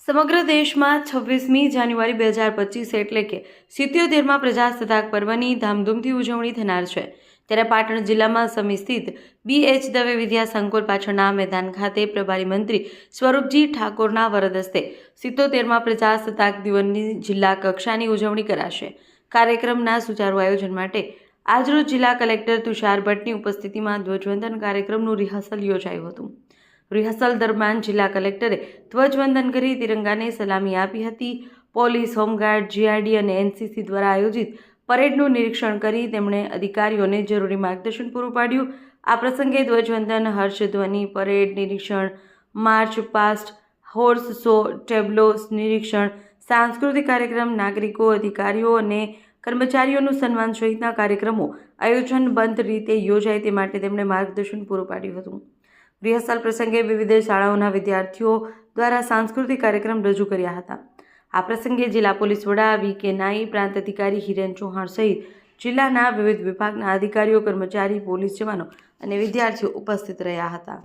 સમગ્ર દેશમાં 26મી જાન્યુઆરી 2025 એટલે કે 77માં પ્રજાસત્તાક પર્વની ધામધૂમથી ઉજવણી થનાર છે। ત્યારે પાટણ જિલ્લામાં સમી સ્થિત BH દવે વિદ્યા સંકુલ પાછળના મેદાન ખાતે પ્રભારી મંત્રી સ્વરૂપજી ઠાકોરના વરદ હસ્તે 77માં પ્રજાસત્તાક દિવસની જિલ્લા કક્ષાની ઉજવણી કરાશે। કાર્યક્રમના સુચારુ આયોજન માટે આજરોજ જિલ્લા કલેક્ટર તુષાર ભટ્ટની ઉપસ્થિતિમાં ધ્વજવંદન કાર્યક્રમનું રિહર્સલ યોજાયું હતું। રિહર્સલ દરમિયાન જિલ્લા કલેક્ટરે ધ્વજવંદન કરી તિરંગાને સલામી આપી હતી। પોલીસ, હોમગાર્ડ, GRD અને NCC દ્વારા આયોજિત પરેડનું નિરીક્ષણ કરી તેમણે અધિકારીઓને જરૂરી માર્ગદર્શન પૂરું પાડ્યું। આ પ્રસંગે ધ્વજવંદન, હર્ષધ્વનિ, પરેડ નિરીક્ષણ, march past, horse show, tableau નિરીક્ષણ, સાંસ્કૃતિક કાર્યક્રમ, નાગરિકો, અધિકારીઓ અને કર્મચારીઓનું સન્માન સહિતના કાર્યક્રમો આયોજનબદ્ધ રીતે યોજાય તે માટે તેમણે માર્ગદર્શન પૂરું પાડ્યું હતું। રિહર્સલ પ્રસંગે વિવિધ શાળાઓના વિદ્યાર્થીઓ દ્વારા સાંસ્કૃતિક કાર્યક્રમ રજૂ કર્યા હતા। આ પ્રસંગે જિલ્લા પોલીસ વડા VK નાઈ, પ્રાંત અધિકારી હિરેન ચૌહાણ સહિત જિલ્લાના વિવિધ વિભાગના અધિકારીઓ, કર્મચારી, પોલીસ જવાનો અને વિદ્યાર્થીઓ ઉપસ્થિત રહ્યા હતા।